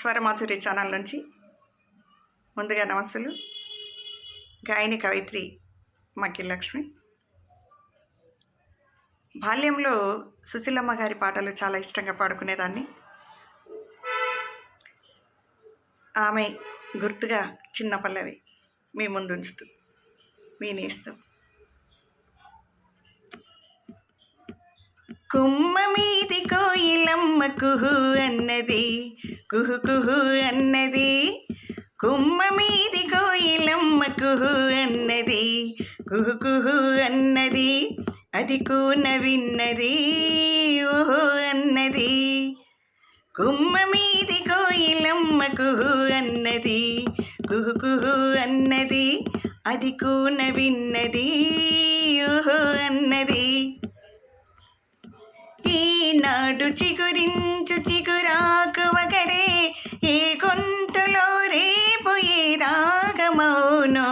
Swaramadhuri channel నుంచి ముందుగా నమస్సులు. గాయని కవయిత్రి మక్కి లక్ష్మి. బాల్యంలో సుశీలమ్మ గారి పాటలు చాలా ఇష్టంగా పాడుకునేదాన్ని. ఆమె గుర్తుగా చిన్న పల్లవి మీ ముందుంచుతూ వినేస్తాం. కుమ్మ మీది కోయిలమ్మ కుహు అన్నది, కుహు కుహు అన్నది. కుమ్మ మీది కోయిలమ్మ కుహు అన్నది, కుహు కుహు అన్నది. అది కూన విన్నది ఓహో అన్నది. కుమ్మ మీది కోయిలమ్మ కుహు అన్నది, కుహు కుహు అన్నది. అది కూన విన్నది ఓహో అన్నది. ఈనాడు చిగురించు చిగురాకు వగరే, ఏ గొంతులో రేపు ఏ రాగమౌనో.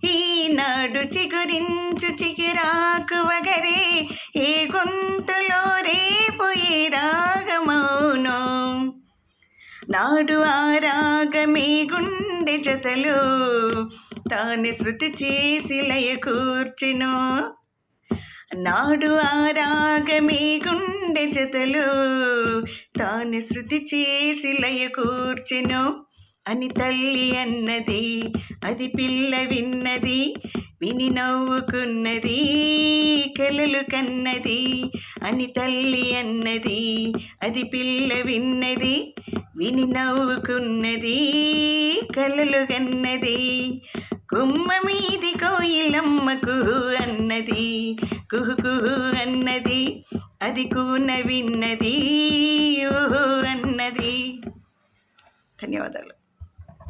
ఈనాడు చిగురించు చిగురాకు వగరే, ఏ గొంతులో రేపు ఏ రాగమౌనో. నాడు ఆ రాగమే గుండె జతలో తాను శృతి చేసి లయ కూర్చెను. నాడు ఆ రాగమే గుండె జతలో తాను శృతి చేసి లయ కూర్చెను అని తల్లి అన్నది. అది పిల్ల విన్నది, విని నవ్వుకున్నది, కలలు కన్నది. అని తల్లి అన్నది, అది పిల్ల విన్నది, విని నవ్వుకున్నది, కలలు కన్నది. కుమ్మ మీది కోయిలమ్మ కుహు అన్నది, కుహు కుహు అన్నది. అది కూన విన్నది ఓహో అన్నది. ధన్యవాదాలు.